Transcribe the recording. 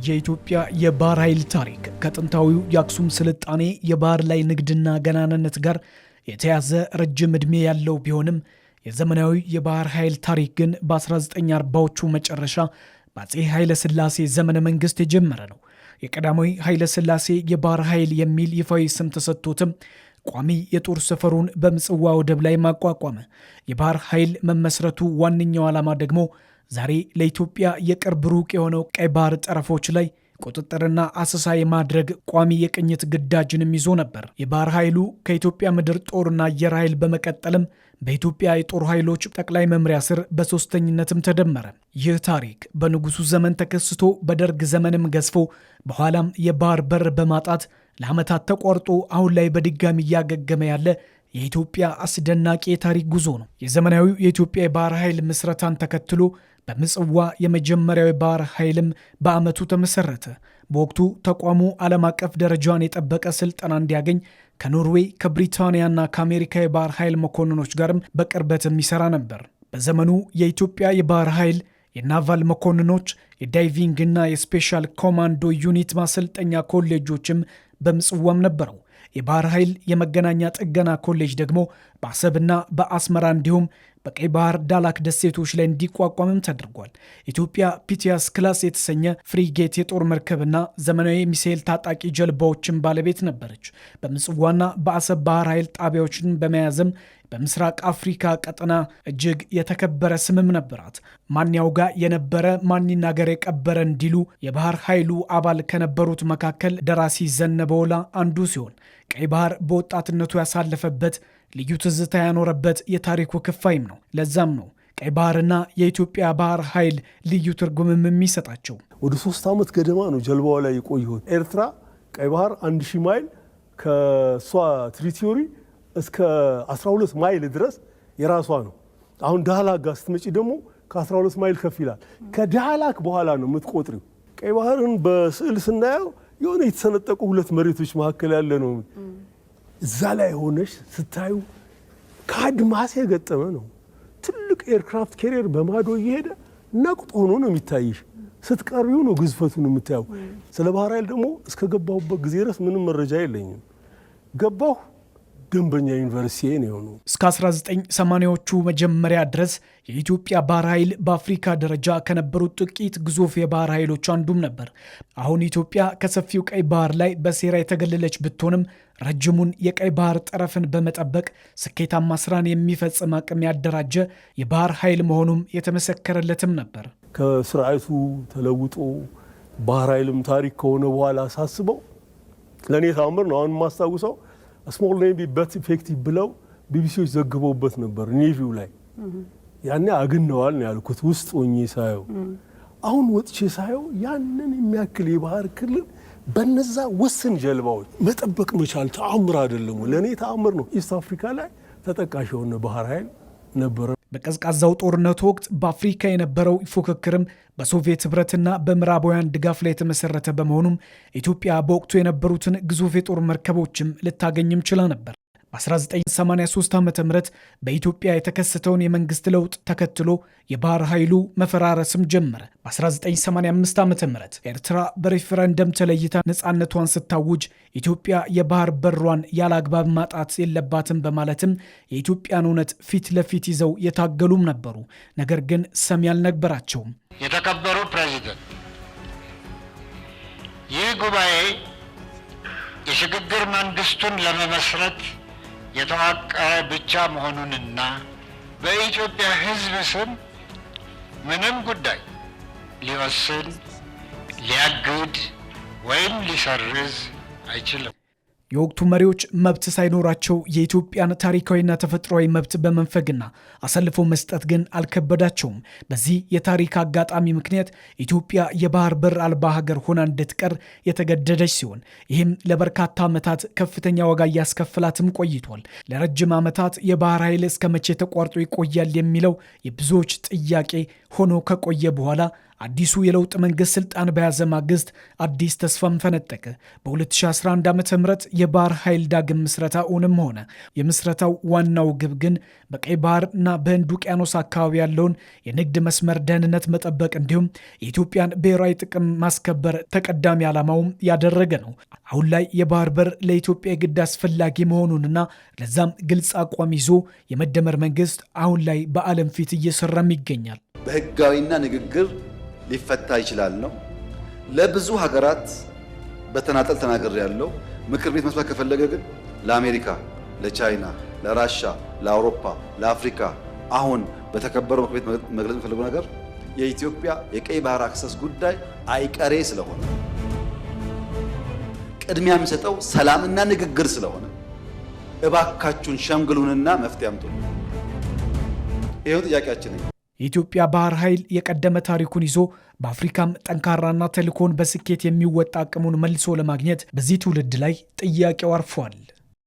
የኢትዮጵያ የባህር ኃይል ታሪክ ከጥንታዊው የአክሱም ስልጣኔ የባህር ላይ ንግድና ገናናነት ጋር የተያዘ ረጅም ዕድሜ ያለው ቢሆንም የዘመናዊ የባህር ኃይል ታሪክ ግን በ1940ዎቹ መጨረሻ በአፄ ኃይለ ሥላሴ ዘመነ መንግስት የጀመረ ነው። የቀዳማዊ ኃይለ ሥላሴ የባህር ኃይል የሚል ይፋዊ ስም ተሰጥቶትም ቋሚ የጦር ሰፈሩን በምጽዋ ወደብ ላይ ማቋቋመ። የባህር ኃይል መመስረቱ ዋነኛው ዓላማ ደግሞ ዛሬ ለኢትዮጵያ የቅርብ ሩቅ የሆነው ቀይ ባህር ጠረፎች ላይ ቁጥጥርና አሰሳ የማድረግ ቋሚ የቅኝት ግዳጅንም ይዞ ነበር። የባህር ኃይሉ ከኢትዮጵያ ምድር ጦርና አየር ኃይል በመቀጠልም በኢትዮጵያ የጦር ኃይሎች ጠቅላይ መምሪያ ስር በሶስተኝነትም ተደመረ። ይህ ታሪክ በንጉሱ ዘመን ተከስቶ በደርግ ዘመንም ገዝፎ በኋላም የባህር በር በማጣት ለዓመታት ተቋርጦ አሁን ላይ በድጋሚ እያገገመ ያለ የኢትዮጵያ አስደናቂ የታሪክ ጉዞ ነው። የዘመናዊው የኢትዮጵያ የባህር ኃይል ምስረታን ተከትሎ በምጽዋ የመጀመሪያው የባህር ኃይልም በዓመቱ ተመሰረተ። በወቅቱ ተቋሙ ዓለም አቀፍ ደረጃን የጠበቀ ስልጠና እንዲያገኝ ከኖርዌይ ከብሪታንያና ከአሜሪካ የባህር ኃይል መኮንኖች ጋርም በቅርበት የሚሰራ ነበር። በዘመኑ የኢትዮጵያ የባህር ኃይል የናቫል መኮንኖች የዳይቪንግ እና የስፔሻል ኮማንዶ ዩኒት ማሰልጠኛ ኮሌጆችም በምጽዋም ነበረው። የባህር ኃይል የመገናኛ ጥገና ኮሌጅ ደግሞ በአሰብና በአስመራ እንዲሁም በቀይ ባህር ዳላክ ደሴቶች ላይ እንዲቋቋምም ተደርጓል። ኢትዮጵያ ፒቲያስ ክላስ የተሰኘ ፍሪጌት የጦር መርከብና ዘመናዊ ሚሳኤል ታጣቂ ጀልባዎችን ባለቤት ነበረች። በምጽዋና በአሰብ ባህር ኃይል ጣቢያዎችን በመያዝም በምስራቅ አፍሪካ ቀጠና እጅግ የተከበረ ስምም ነበራት። ማን ያውጋ የነበረ ማን ይናገር የቀበረ እንዲሉ የባህር ኃይሉ አባል ከነበሩት መካከል ደራሲ ዘነበ ወላ አንዱ ሲሆን ቀይ ባህር በወጣትነቱ ያሳለፈበት ልዩ ትዝታ ያኖረበት የታሪኩ ክፋይም ነው። ለዛም ነው ቀይ ባህርና የኢትዮጵያ ባህር ኃይል ልዩ ትርጉምም የሚሰጣቸው። ወደ 3 ዓመት ገደማ ነው ጀልባው ላይ የቆየሁት። ኤርትራ ቀይ ባህር 1000 ማይል ከሷ ትሪቶሪ እስከ 12 ማይል ድረስ የራሷ ነው። አሁን ዳህላክ ጋር ስትመጪ ደግሞ ከ12 ማይል ከፍ ይላል። ከዳህላክ በኋላ ነው የምትቆጥሪው። ቀይ ባህርን በስዕል ስናየው የሆነ የተሰነጠቁ ሁለት መሬቶች መካከል ያለ ነው። እዛ ላይ ሆነሽ ስታዩ ከአድማስ የገጠመ ነው። ትልቅ ኤርክራፍት ካሪየር በማዶ እየሄደ ነቁጥ ሆኖ ነው የሚታይሽ። ስትቀርቢው ነው ግዝፈቱን የምታየው። ስለ ባህር ኃይል ደግሞ እስከገባሁበት ጊዜ ድረስ ምንም መረጃ የለኝም። ገባሁ ደንበኛ ዩኒቨርሲቲ ነው። እስከ 1980ዎቹ መጀመሪያ ድረስ የኢትዮጵያ ባህር ኃይል በአፍሪካ ደረጃ ከነበሩት ጥቂት ግዙፍ የባህር ኃይሎች አንዱም ነበር። አሁን ኢትዮጵያ ከሰፊው ቀይ ባህር ላይ በሴራ የተገለለች ብትሆንም ረጅሙን የቀይ ባህር ጠረፍን በመጠበቅ ስኬታማ ስራን የሚፈጽም አቅም ያደራጀ የባህር ኃይል መሆኑም የተመሰከረለትም ነበር። ከስርዓቱ ተለውጦ ባህር ኃይልም ታሪክ ከሆነ በኋላ ሳስበው ለእኔ ታምር ነው። አሁን የማስታውሰው ስሞል ኔቪ በት ኢፌክቲቭ ብለው ቢቢሲዎች ዘግበውበት ነበር። ኔቪው ላይ ያኔ አግነዋል ነው ያልኩት ውስጥ ሆኜ ሳየው። አሁን ወጥቼ ሳየው ያንን የሚያክል የባህር ክልል በነዛ ውስን ጀልባዎች መጠበቅ መቻል ተአምር አይደለም? ለእኔ ተአምር ነው። ኢስት አፍሪካ ላይ ተጠቃሽ የሆነ ባህር ኃይል ነበረ። በቀዝቃዛው ጦርነት ወቅት በአፍሪካ የነበረው ፉክክርም በሶቪየት ህብረትና በምዕራባውያን ድጋፍ ላይ የተመሰረተ በመሆኑም ኢትዮጵያ በወቅቱ የነበሩትን ግዙፍ የጦር መርከቦችም ልታገኝም ችላ ነበር። በ1983 ዓ ም በኢትዮጵያ የተከሰተውን የመንግስት ለውጥ ተከትሎ የባህር ኃይሉ መፈራረስም ጀመረ። በ1985 ዓ ም ኤርትራ በሬፈረንደም ተለይታ ነፃነቷን ስታውጅ ኢትዮጵያ የባህር በሯን ያለ አግባብ ማጣት የለባትም በማለትም የኢትዮጵያን እውነት ፊት ለፊት ይዘው የታገሉም ነበሩ። ነገር ግን ሰሚ አልነበራቸውም። የተከበሩ ፕሬዚደንት፣ ይህ ጉባኤ የሽግግር መንግስቱን ለመመስረት የተዋቀረ ብቻ መሆኑንና በኢትዮጵያ ሕዝብ ስም ምንም ጉዳይ ሊወስን፣ ሊያግድ ወይም ሊሰርዝ አይችልም። የወቅቱ መሪዎች መብት ሳይኖራቸው የኢትዮጵያን ታሪካዊና ተፈጥሯዊ መብት በመንፈግና አሳልፎ መስጠት ግን አልከበዳቸውም። በዚህ የታሪክ አጋጣሚ ምክንያት ኢትዮጵያ የባህር በር አልባ ሀገር ሆና እንድትቀር የተገደደች ሲሆን ይህም ለበርካታ ዓመታት ከፍተኛ ዋጋ እያስከፍላትም ቆይቷል። ለረጅም ዓመታት የባህር ኃይል እስከ መቼ ተቋርጦ ይቆያል የሚለው የብዙዎች ጥያቄ ሆኖ ከቆየ በኋላ አዲሱ የለውጥ መንግስት ስልጣን በያዘ ማግስት አዲስ ተስፋም ፈነጠቀ። በ2011 ዓ.ም የባህር ኃይል ዳግም ምስረታ ኡንም ሆነ። የምስረታው ዋናው ግብ ግን በቀይ ባህርና በህንድ ውቅያኖስ አካባቢ ያለውን የንግድ መስመር ደህንነት መጠበቅ እንዲሁም የኢትዮጵያን ብሔራዊ ጥቅም ማስከበር ተቀዳሚ ዓላማውም ያደረገ ነው። አሁን ላይ የባህር በር ለኢትዮጵያ የግድ አስፈላጊ መሆኑንና ለዛም ግልጽ አቋም ይዞ የመደመር መንግስት አሁን ላይ በዓለም ፊት እየሰራም ይገኛል። በህጋዊና ንግግር ሊፈታ ይችላል ነው። ለብዙ ሀገራት በተናጠል ተናገር ያለው ምክር ቤት መስማት ከፈለገ ግን ለአሜሪካ፣ ለቻይና፣ ለራሻ፣ ለአውሮፓ፣ ለአፍሪካ አሁን በተከበረው ምክር ቤት መግለጽ የሚፈልገው ነገር የኢትዮጵያ የቀይ ባህር አክሰስ ጉዳይ አይቀሬ ስለሆነ ቅድሚያ የሚሰጠው ሰላምና ንግግር ስለሆነ እባካችሁን ሸምግሉንና መፍትሄ አምጡ። ይሄው ጥያቄያችን ነው። የኢትዮጵያ ባህር ኃይል የቀደመ ታሪኩን ይዞ በአፍሪካም ጠንካራና ተልዕኮን በስኬት የሚወጣ አቅሙን መልሶ ለማግኘት በዚህ ትውልድ ላይ ጥያቄው አርፏል።